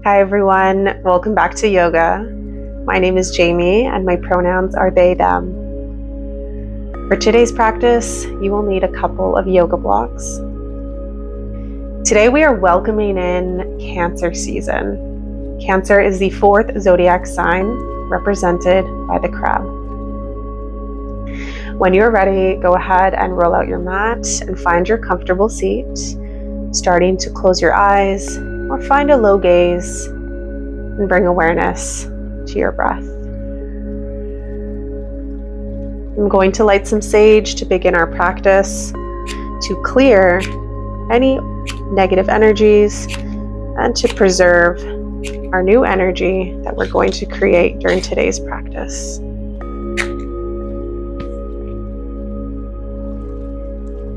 Hi everyone, welcome back to yoga. My name is Jamie and my pronouns are they, them. For today's practice, you will need a couple of yoga blocks. Today we are welcoming in Cancer season. Cancer is the fourth zodiac sign represented by the crab. When you're ready, go ahead and roll out your mat and find your comfortable seat, starting to close your eyes or find a low gaze and bring awareness to your breath. I'm going to light some sage to begin our practice to clear any negative energies and to preserve our new energy that we're going to create during today's practice.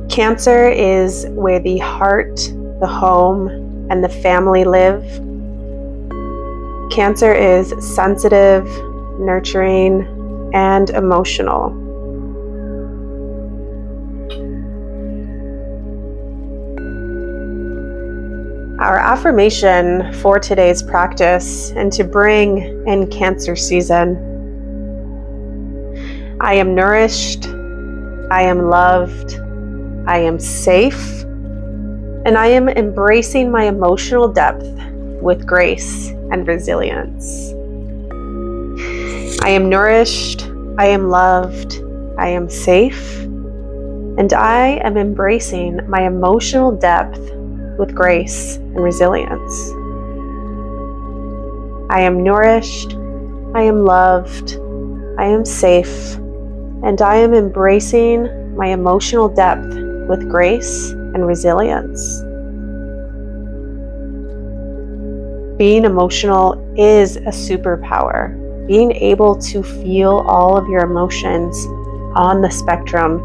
Cancer is where the heart, the home, and the family live. Cancer is sensitive, nurturing, and emotional. Our affirmation for today's practice and to bring in Cancer season: I am nourished, I am loved, I am safe, and I am embracing my emotional depth with grace and resilience. I am nourished, I am loved, I am safe, and I am embracing my emotional depth with grace and resilience. I am nourished, I am loved, I am safe, and I am embracing my emotional depth with grace and resilience. Being emotional is a superpower. Being able to feel all of your emotions on the spectrum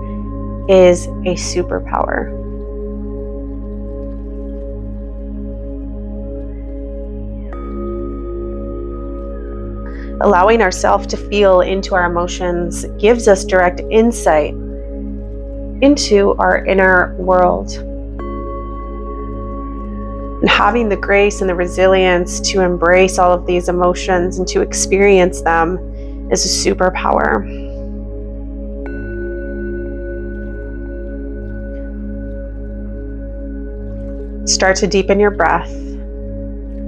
is a superpower. Allowing ourselves to feel into our emotions gives us direct insight into our inner world. And having the grace and the resilience to embrace all of these emotions and to experience them is a superpower. Start to deepen your breath.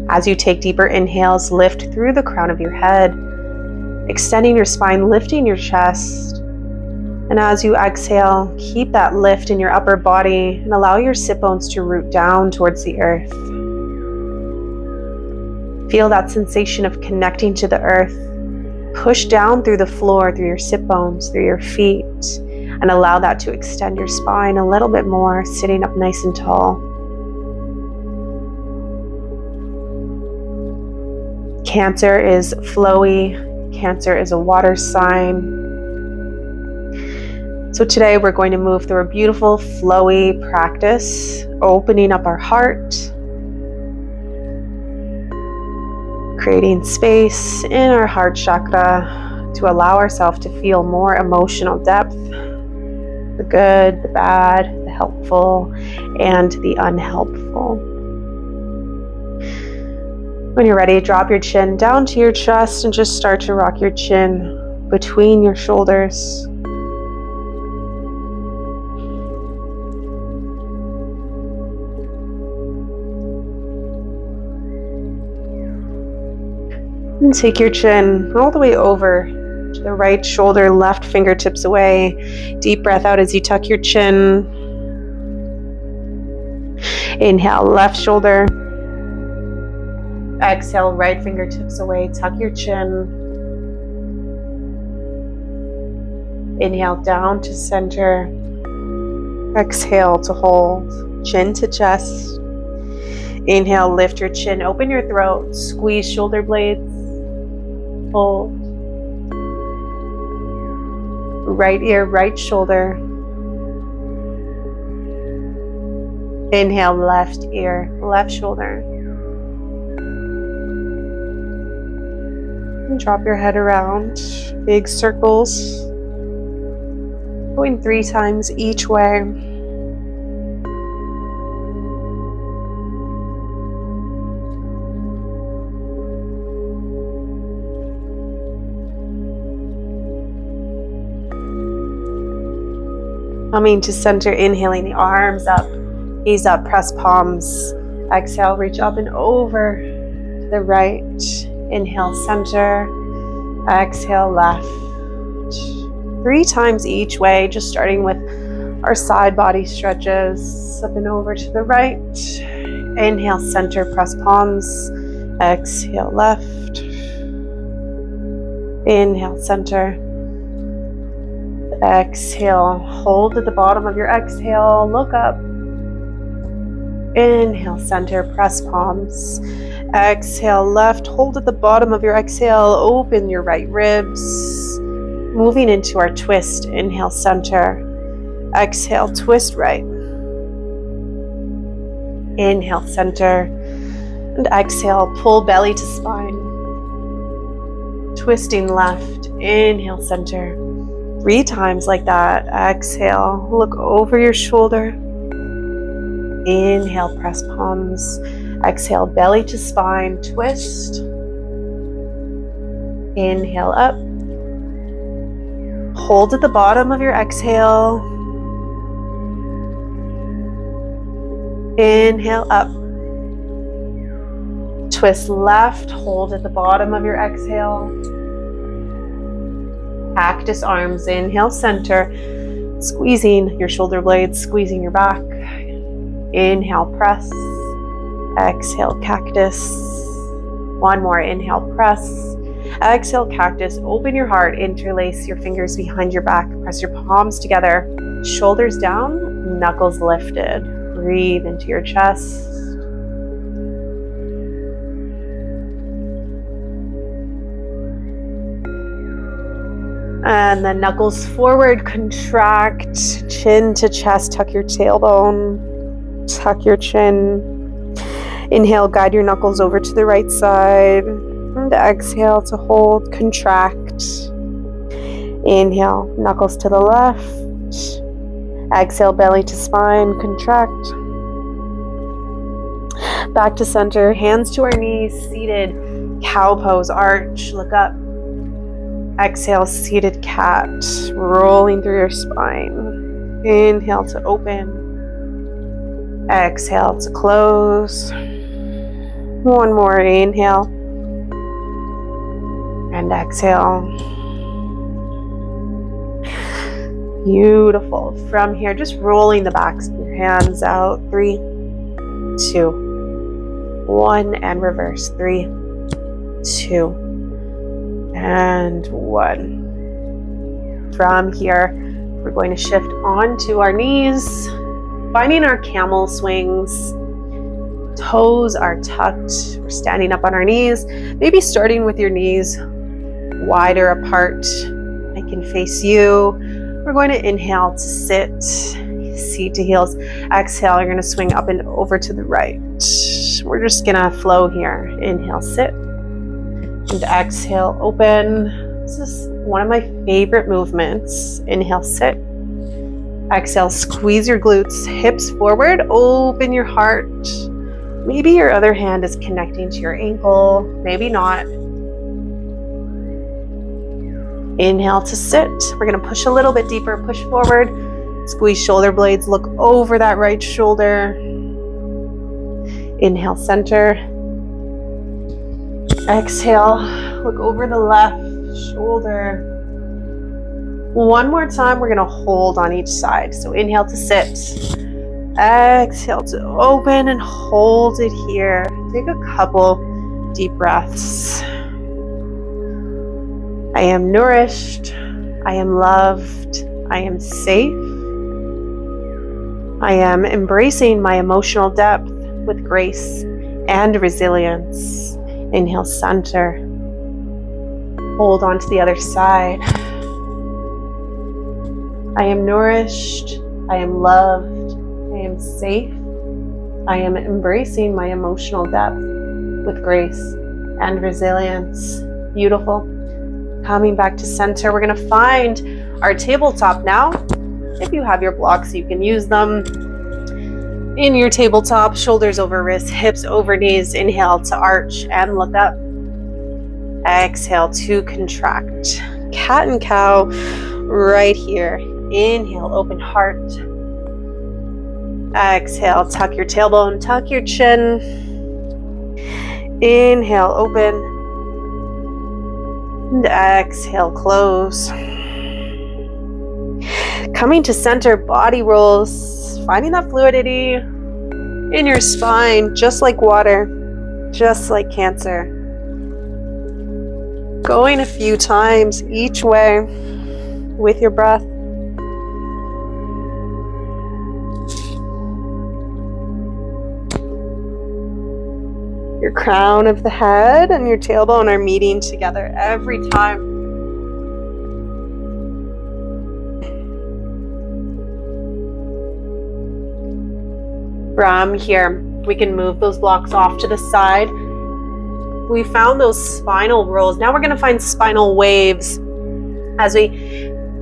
As you take deeper inhales, lift through the crown of your head, extending your spine, lifting your chest. And as you exhale, keep that lift in your upper body and allow your sit bones to root down towards the earth. Feel that sensation of connecting to the earth. Push down through the floor, through your sit bones, through your feet, and allow that to extend your spine a little bit more, sitting up nice and tall. Cancer is flowy. Cancer is a water sign. So today we're going to move through a beautiful flowy practice, opening up our heart, creating space in our heart chakra to allow ourselves to feel more emotional depth, the good, the bad, the helpful, and the unhelpful. When you're ready, drop your chin down to your chest and just start to rock your chin between your shoulders. And take your chin all the way over to the right shoulder, left fingertips away. Deep breath out as you tuck your chin. Inhale, left shoulder. Exhale, right fingertips away. Tuck your chin. Inhale, down to center. Exhale to hold. Chin to chest. Inhale, lift your chin, open your throat, squeeze shoulder blades. Hold. Right ear, right shoulder. Inhale, left ear, left shoulder. And drop your head around, big circles, going 3 times each way. Coming to center, inhaling the arms up, gaze up, press palms. Exhale, reach up and over to the right. Inhale, center. Exhale, left. 3 times each way, just starting with our side body stretches. Up and over to the right. Inhale, center, press palms. Exhale, left. Inhale, center. Exhale, hold at the bottom of your exhale, look up. Inhale, center, press palms. Exhale, left, hold at the bottom of your exhale, open your right ribs. Moving into our twist, inhale, center. Exhale, twist right. Inhale, center. And exhale, pull belly to spine. Twisting left, inhale, center. 3 times like that. Exhale, look over your shoulder. Inhale, press palms. Exhale, belly to spine, twist. Inhale, up. Hold at the bottom of your exhale. Inhale, up. Twist left, hold at the bottom of your exhale. Cactus arms, inhale, center, squeezing your shoulder blades, squeezing your back. Inhale, press. Exhale, cactus. One more, inhale, press. Exhale, cactus. Open your heart, interlace your fingers behind your back, press your palms together, shoulders down, knuckles lifted. Breathe into your chest. And then knuckles forward, contract, chin to chest, tuck your tailbone, tuck your chin. Inhale, guide your knuckles over to the right side. And exhale to hold, contract. Inhale, knuckles to the left. Exhale, belly to spine, contract. Back to center, hands to our knees, seated, cow pose, arch, look up. Exhale, seated cat, rolling through your spine. Inhale to open. Exhale to close. One more, inhale. And exhale. Beautiful. From here, just rolling the backs of your hands out. 3, 2, 1, and reverse. 3, 2, and 1. From here, we're going to shift onto our knees, finding our camel swings. Toes are tucked. We're standing up on our knees, maybe starting with your knees wider apart. I can face you. We're going to inhale to sit, seat to heels. Exhale, you're going to swing up and over to the right. We're just going to flow here. Inhale, sit. And exhale, open. This is one of my favorite movements. Inhale, sit. Exhale, squeeze your glutes, hips forward, open your heart. Maybe your other hand is connecting to your ankle, maybe not. Inhale to sit. We're going to push a little bit deeper, push forward. Squeeze shoulder blades, look over that right shoulder. Inhale, center. Exhale, look over the left shoulder. One more time, we're going to hold on each side. So inhale to sit. Exhale to open and hold it here. Take a couple deep breaths. I am nourished. I am loved. I am safe. I am embracing my emotional depth with grace and resilience. Inhale, center. Hold on to the other side. I am nourished. I am loved. I am safe. I am embracing my emotional depth with grace and resilience. Beautiful. Coming back to center, we're going to find our tabletop now. If you have your blocks, you can use them. In your tabletop, shoulders over wrists, hips over knees. Inhale to arch and look up. Exhale to contract. Cat and cow right here. Inhale, open heart. Exhale, tuck your tailbone, tuck your chin. Inhale, open. And exhale, close. Coming to center, body rolls. Finding that fluidity in your spine, just like water, just like Cancer. Going a few times each way with your breath. Your crown of the head and your tailbone are meeting together every time. From here, we can move those blocks off to the side. We found those spinal rolls. Now we're going to find spinal waves. As we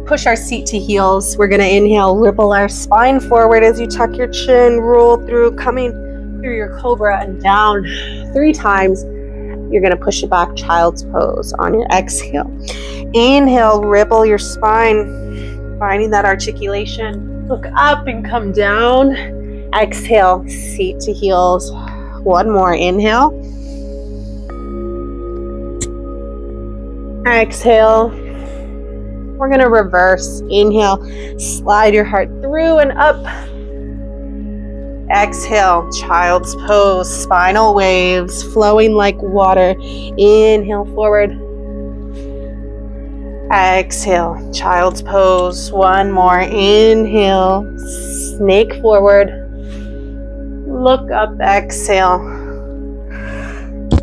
push our seat to heels, we're going to inhale, ripple our spine forward as you tuck your chin, roll through, coming through your cobra and down 3 times. You're going to push it back, child's pose on your exhale. Inhale, ripple your spine, finding that articulation. Look up and come down. Exhale, seat to heels. One more, inhale. Exhale. We're going to reverse. Inhale, slide your heart through and up. Exhale, child's pose, spinal waves, flowing like water. Inhale, forward. Exhale, child's pose. One more, inhale, snake forward. Look up, exhale.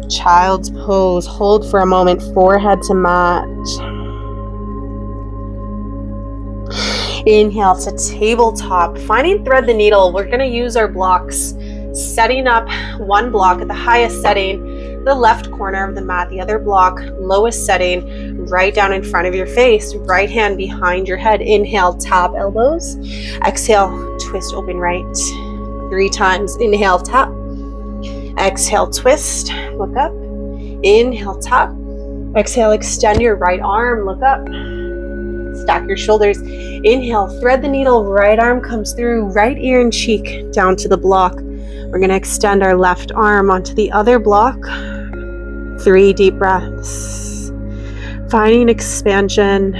Child's pose, hold for a moment, forehead to mat. Inhale to tabletop, finding thread the needle. We're going to use our blocks, setting up one block at the highest setting, the left corner of the mat, the other block, lowest setting, right down in front of your face, right hand behind your head. Inhale, tap elbows. Exhale, twist open right. 3 times. Inhale, tap. Exhale, twist. Look up. Inhale, tap. Exhale, extend your right arm. Look up. Stack your shoulders. Inhale, thread the needle. Right arm comes through. Right ear and cheek down to the block. We're going to extend our left arm onto the other block. 3 deep breaths. Finding expansion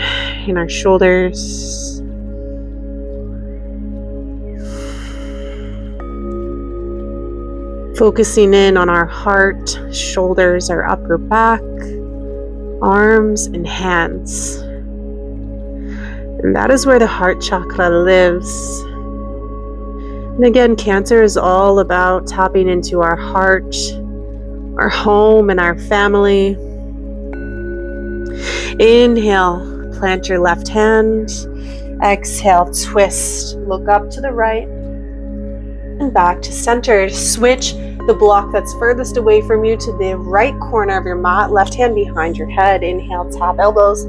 in our shoulders. Focusing in on our heart, shoulders, our upper back, arms, and hands. And that is where the heart chakra lives. And again, Cancer is all about tapping into our heart, our home, and our family. Inhale, plant your left hand. Exhale, twist. Look up to the right and back to center. Switch the block that's furthest away from you to the right corner of your mat. Left hand behind your head. Inhale, tap elbows.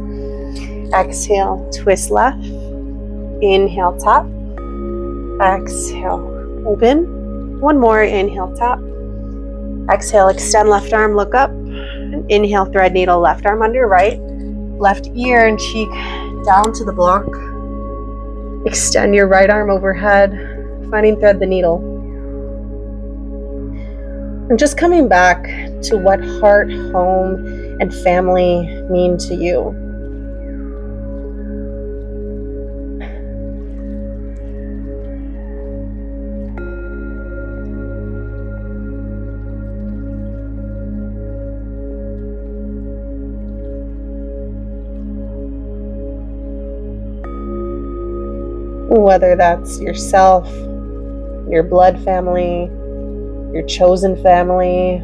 Exhale, twist left. Inhale, tap. Exhale, open. One more, inhale, tap. Exhale, extend left arm, look up. Inhale, thread needle, left arm under right. Left ear and cheek down to the block. Extend your right arm overhead, finding thread the needle. And just coming back to what heart, home, and family mean to you. Whether that's yourself, your blood family, your chosen family,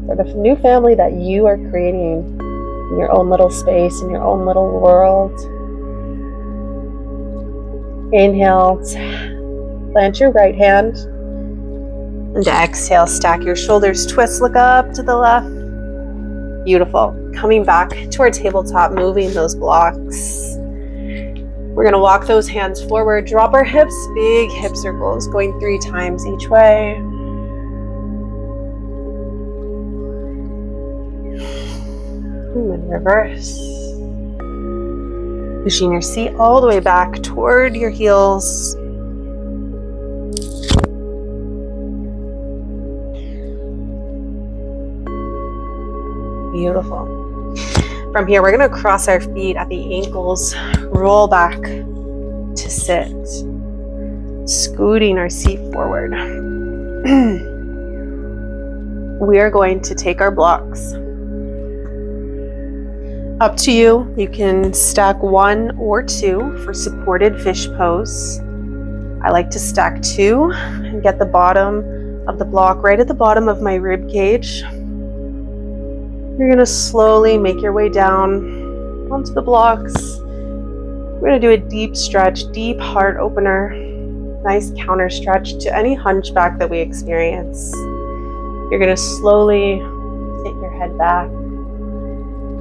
or the new family that you are creating in your own little space, in your own little world. Inhale, plant your right hand. And exhale, stack your shoulders, twist, look up to the left. Beautiful. Coming back to our tabletop, moving those blocks. We're going to walk those hands forward, drop our hips, big hip circles, going 3 times each way. And then reverse. Pushing your seat all the way back toward your heels. Beautiful. From here, we're going to cross our feet at the ankles, roll back to sit, scooting our seat forward. We are going to take our blocks. Up to you. You can stack 1 or 2 for supported fish pose. I like to stack 2 and get the bottom of the block right at the bottom of my rib cage. You're going to slowly make your way down onto the blocks. We're going to do a deep stretch, deep heart opener, nice counter stretch to any hunchback that we experience. You're going to slowly take your head back.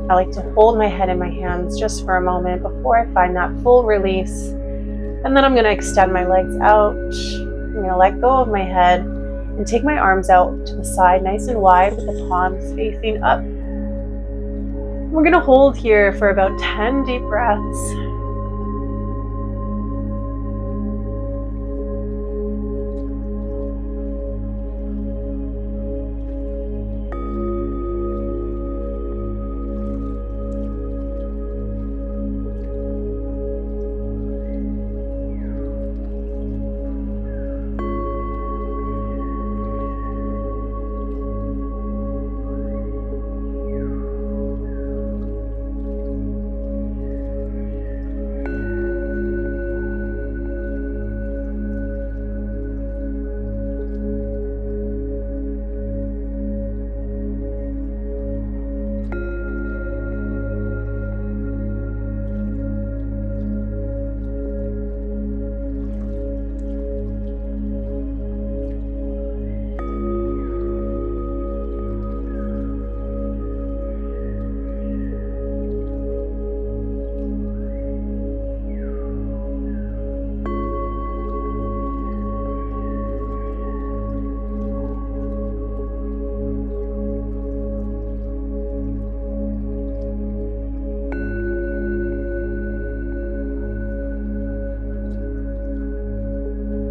I like to hold my head in my hands just for a moment before I find that full release. And then I'm going to extend my legs out. I'm going to let go of my head and take my arms out to the side nice and wide with the palms facing up. We're going to hold here for about 10 deep breaths.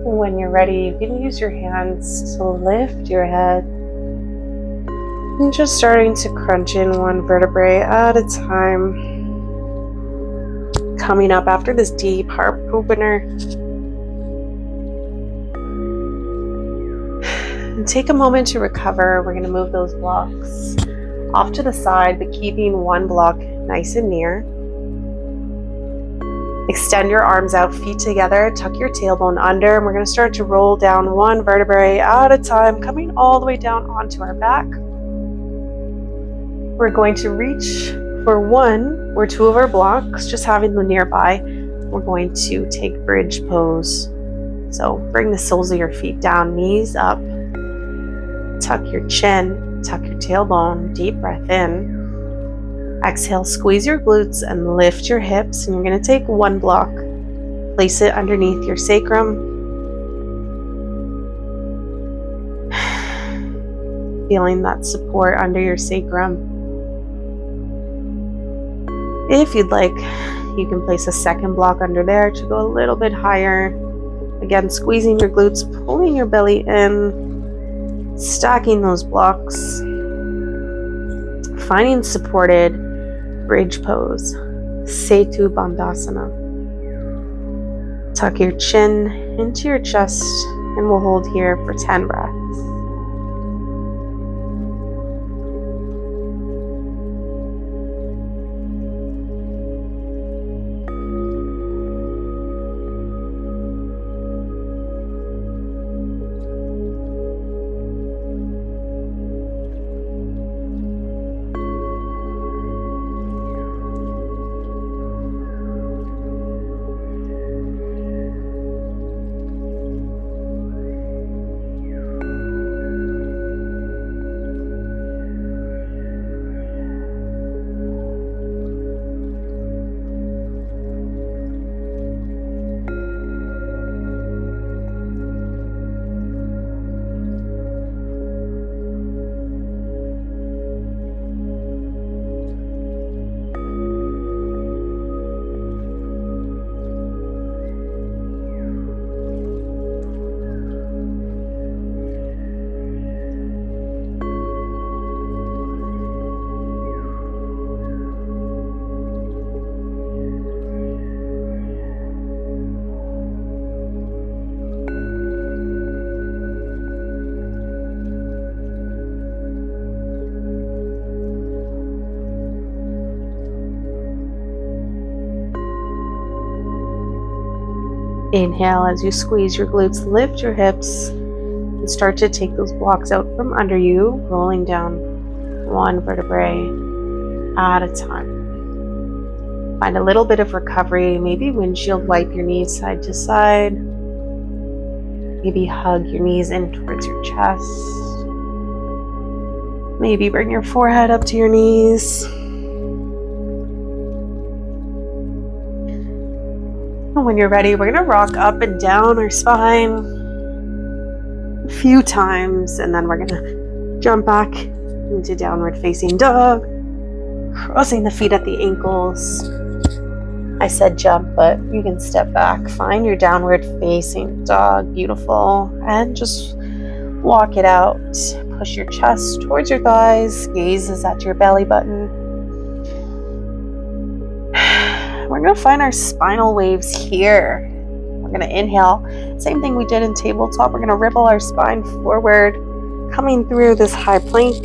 When you're ready, you can use your hands to lift your head. And just starting to crunch in 1 vertebrae at a time. Coming up after this deep heart opener. And take a moment to recover. We're going to move those blocks off to the side, but keeping 1 block nice and near. Extend your arms out, feet together, tuck your tailbone under, and we're going to start to roll down 1 vertebrae at a time, coming all the way down onto our back. We're going to reach for 1 or 2 of our blocks, just having them nearby. We're going to take bridge pose. So bring the soles of your feet down, knees up, tuck your chin, tuck your tailbone, deep breath in. Exhale, squeeze your glutes and lift your hips, and you're going to take 1 block. Place it underneath your sacrum. Feeling that support under your sacrum. If you'd like, you can place a 2nd block under there to go a little bit higher. Again, squeezing your glutes, pulling your belly in, stacking those blocks. Finding supported bridge pose, Setu Bandhasana. Tuck your chin into your chest, and we'll hold here for 10 breaths. Inhale as you squeeze your glutes, lift your hips, and start to take those blocks out from under you, rolling down one vertebrae at a time. Find a little bit of recovery, maybe windshield wipe your knees side to side. Maybe hug your knees in towards your chest. Maybe bring your forehead up to your knees. And when you're ready, we're going to rock up and down our spine a few times, and then we're going to jump back into downward facing dog, crossing the feet at the ankles. I said jump, but you can step back. Find your downward facing dog, beautiful, and just walk it out. Push your chest towards your thighs, gaze is at your belly button. We're going to find our spinal waves here. We're going to inhale, same thing we did in tabletop. We're going to ripple our spine forward, coming through this high plank,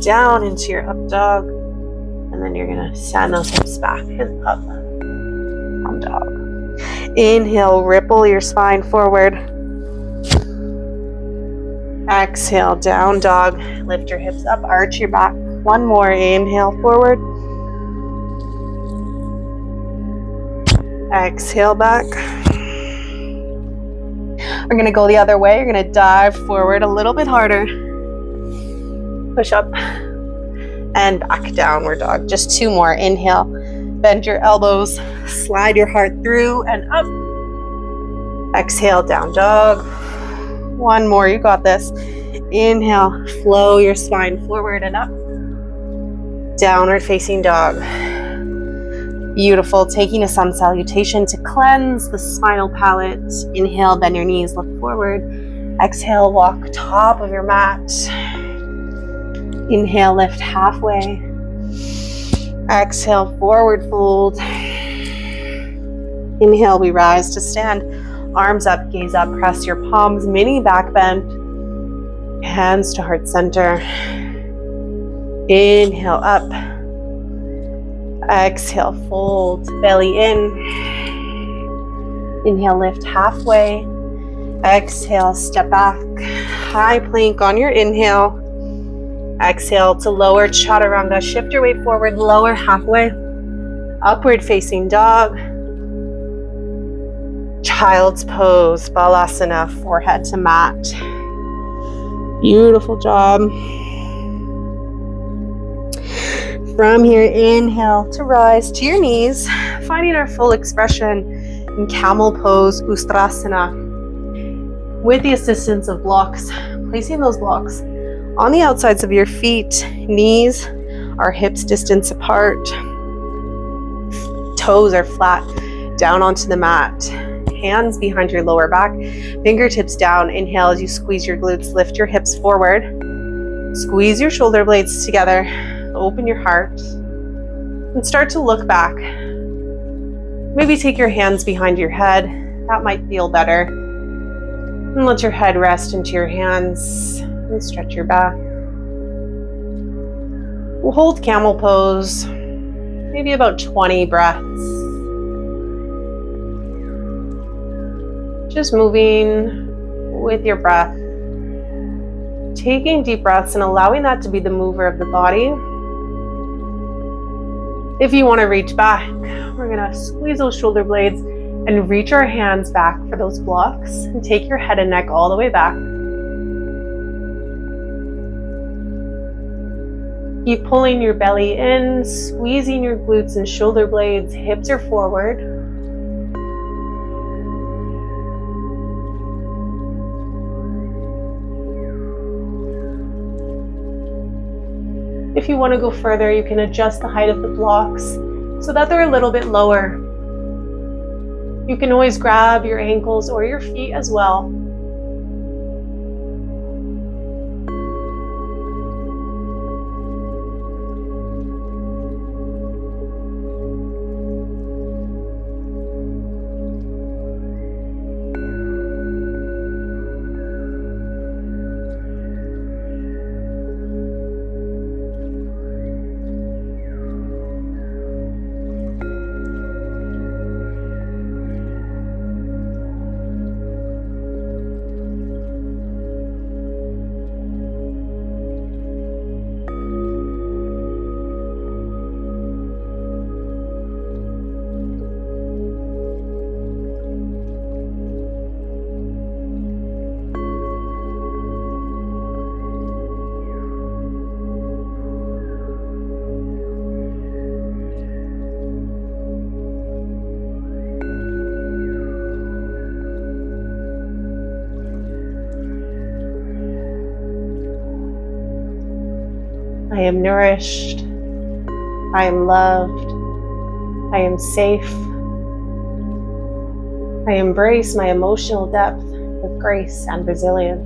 down into your up dog, and then you're going to send those hips back and up from dog. Inhale, ripple your spine forward. Exhale, down dog. Lift your hips up, arch your back. One more, inhale forward. Exhale back. We're going to go the other way. You're going to dive forward a little bit harder. Push up and back, downward dog. Just two more. Inhale, bend your elbows, slide your heart through and up. Exhale, down dog. One more, you got this. Inhale, flow your spine forward and up. Downward facing dog. Beautiful. Taking a sun salutation to cleanse the spinal palate. Inhale, bend your knees, look forward. Exhale, walk top of your mat. Inhale, lift halfway. Exhale, forward fold. Inhale, we rise to stand. Arms up, gaze up, press your palms, mini back bend. Hands to heart center. Inhale, up. Exhale, fold, belly in. Inhale, lift halfway. Exhale, step back. High plank on your inhale. Exhale to lower chaturanga. Shift your weight forward, lower halfway. Upward facing dog. Child's pose, balasana, forehead to mat. Beautiful job. From here, inhale to rise to your knees, finding our full expression in camel pose, ustrasana. With the assistance of blocks, placing those blocks on the outsides of your feet, knees are hips distance apart, toes are flat, down onto the mat, hands behind your lower back, fingertips down. Inhale as you squeeze your glutes, lift your hips forward, squeeze your shoulder blades together. Open your heart and start to look back. Maybe take your hands behind your head. That might feel better. And let your head rest into your hands and stretch your back. We'll hold camel pose, maybe about 20 breaths. Just moving with your breath. Taking deep breaths and allowing that to be the mover of the body. If you want to reach back, we're going to squeeze those shoulder blades and reach our hands back for those blocks and take your head and neck all the way back. Keep pulling your belly in, squeezing your glutes and shoulder blades, hips are forward. If you want to go further, you can adjust the height of the blocks so that they're a little bit lower. You can always grab your ankles or your feet as well. I am nourished. I am loved. I am safe. I embrace my emotional depth with grace and resilience.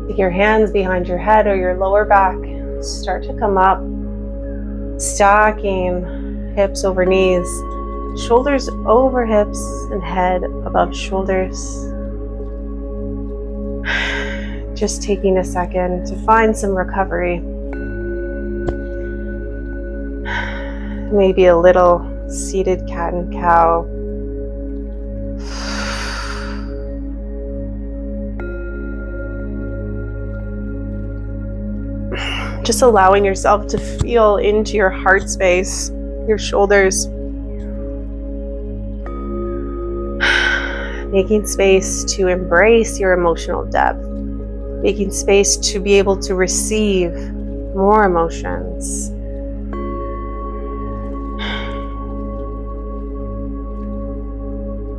Take your hands behind your head or your lower back. Start to come up, stacking hips over knees, shoulders over hips, and head above shoulders. Just taking a second to find some recovery. Maybe a little seated cat and cow. Just allowing yourself to feel into your heart space, your shoulders. Making space to embrace your emotional depth. Making space to be able to receive more emotions.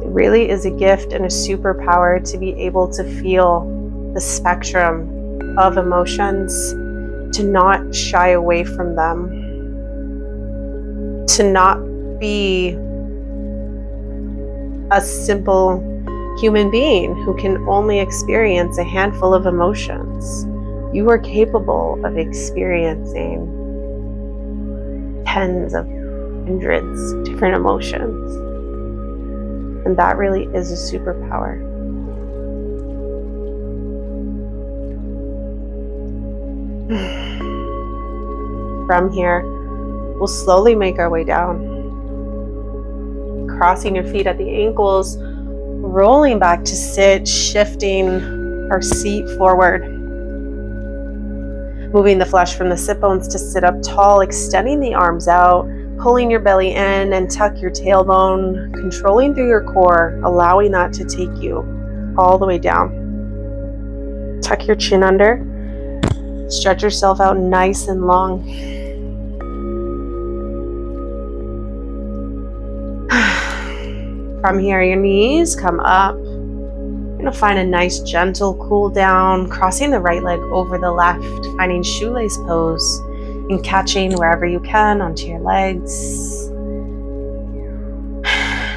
It really is a gift and a superpower to be able to feel the spectrum of emotions, to not shy away from them, to not be a simple human being who can only experience a handful of emotions. You are capable of experiencing tens of hundreds of different emotions. And that really is a superpower. From here, we'll slowly make our way down. Crossing your feet at the ankles, rolling back to sit, shifting our seat forward. Moving the flesh from the sit bones to sit up tall, extending the arms out, pulling your belly in and tuck your tailbone, controlling through your core, allowing that to take you all the way down. Tuck your chin under, stretch yourself out nice and long. From here, your knees come up. You're going to find a nice gentle cool down, crossing the right leg over the left, finding shoelace pose and catching wherever you can onto your legs.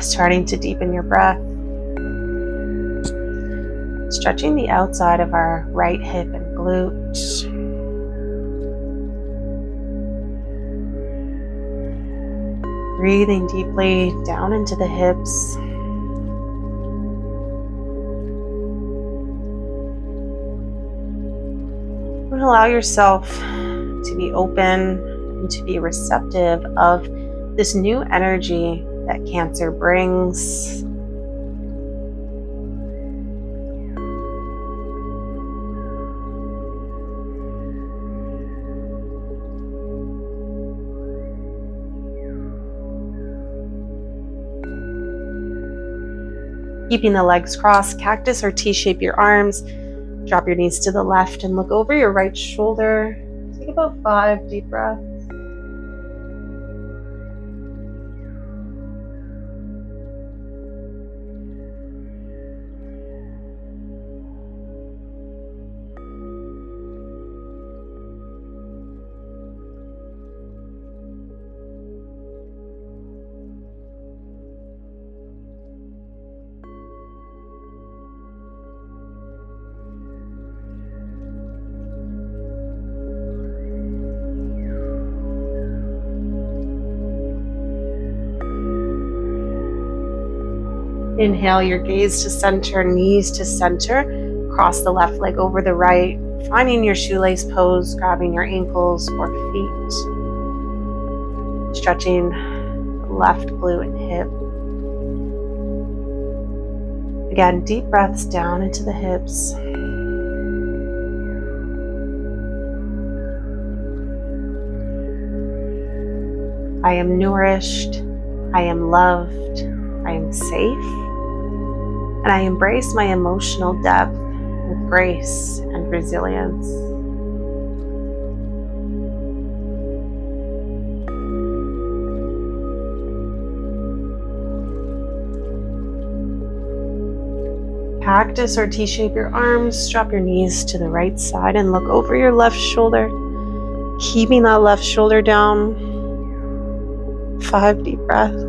Starting to deepen your breath. Stretching the outside of our right hip and glute. Breathing deeply down into the hips. And allow yourself to be open and to be receptive of this new energy that Cancer brings. Keeping the legs crossed, cactus or T-shape your arms. Drop your knees to the left and look over your right shoulder. Take about 5 deep breaths. Inhale your gaze to center, knees to center. Cross the left leg over the right, finding your shoelace pose, grabbing your ankles or feet. Stretching left glute and hip. Again, deep breaths down into the hips. I am nourished. I am loved. I am safe. And I embrace my emotional depth with grace and resilience. Cactus or T-shape your arms, drop your knees to the right side and look over your left shoulder, keeping that left shoulder down. 5 deep breaths.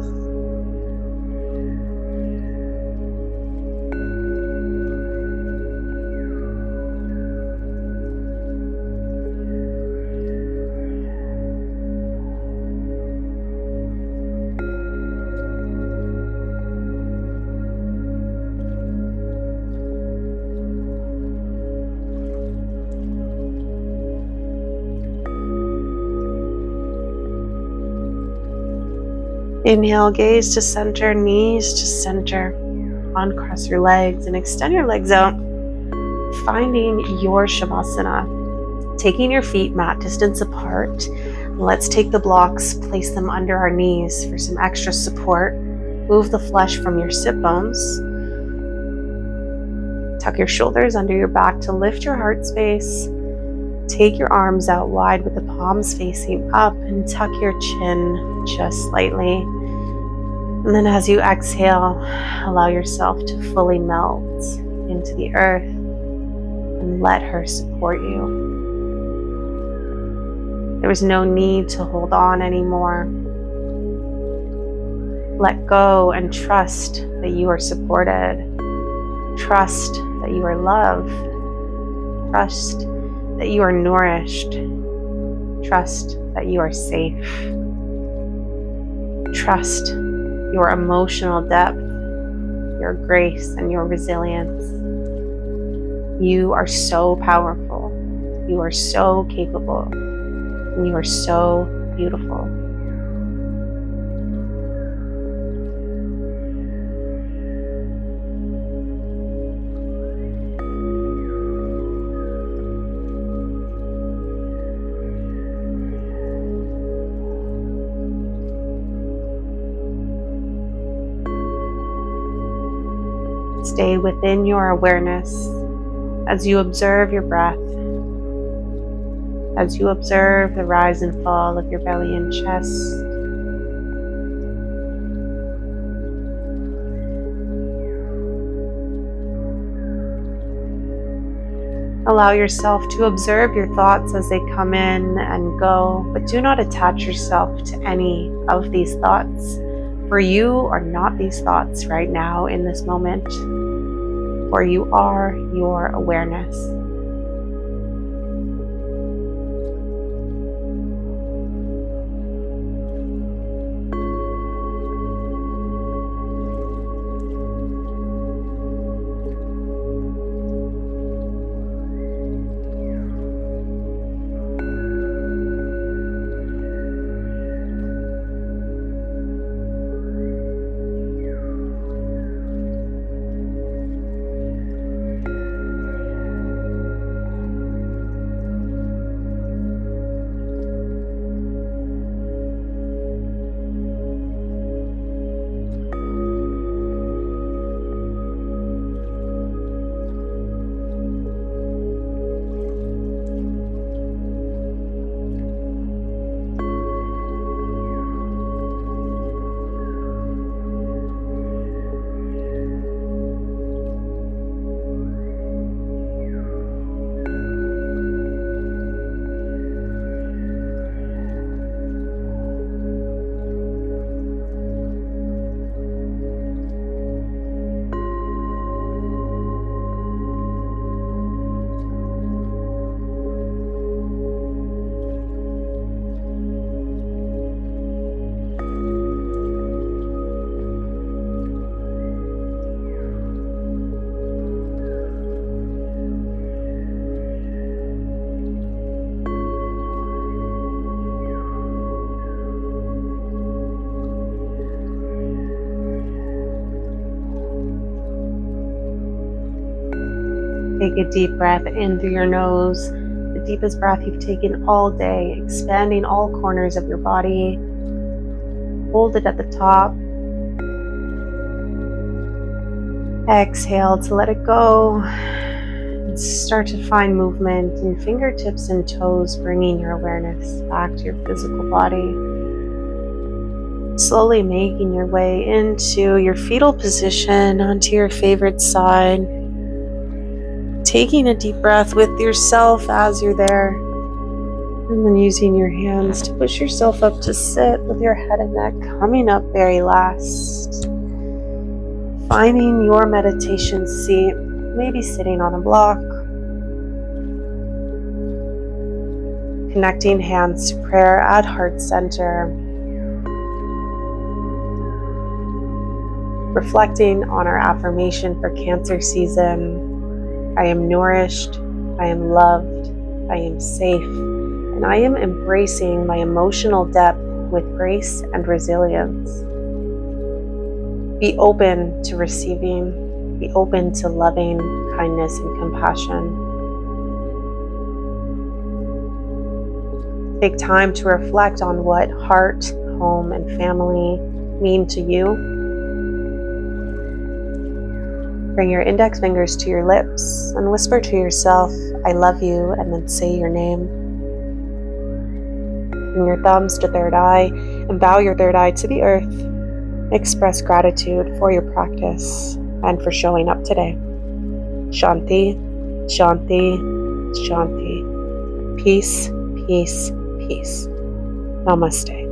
Inhale, gaze to center, knees to center. Uncross your legs and extend your legs out, finding your Shavasana. Taking your feet mat distance apart. Let's take the blocks, place them under our knees for some extra support. Move the flesh from your sit bones. Tuck your shoulders under your back to lift your heart space. Take your arms out wide with the palms facing up and tuck your chin just slightly. And then as you exhale, allow yourself to fully melt into the earth and let her support you. There is no need to hold on anymore. Let go and trust that you are supported. Trust that you are loved. Trust that you are nourished. Trust that you are safe. Trust your emotional depth, your grace, and your resilience. You are so powerful. You are so capable. And you are so beautiful. Stay within your awareness as you observe your breath, as you observe the rise and fall of your belly and chest. Allow yourself to observe your thoughts as they come in and go, but do not attach yourself to any of these thoughts. For you are not these thoughts right now in this moment, for you are your awareness. Take a deep breath in through your nose, the deepest breath you've taken all day, expanding all corners of your body. Hold it at the top. Exhale to let it go. And start to find movement in fingertips and toes, bringing your awareness back to your physical body. Slowly making your way into your fetal position onto your favorite side. taking a deep breath with yourself as you're there. And then using your hands to push yourself up to sit with your head and neck coming up very last. Finding your meditation seat, maybe sitting on a block. Connecting hands to prayer at heart center. Reflecting on our affirmation for Cancer season. I am nourished, I am loved, I am safe, and I am embracing my emotional depth with grace and resilience. Be open to receiving, be open to loving, kindness, and compassion. Take time to reflect on what heart, home, and family mean to you. Bring your index fingers to your lips and whisper to yourself, I love you, and then say your name. Bring your thumbs to third eye and bow your third eye to the earth. Express gratitude for your practice and for showing up today. Shanti, Shanti, Shanti. Peace, peace, peace. Namaste.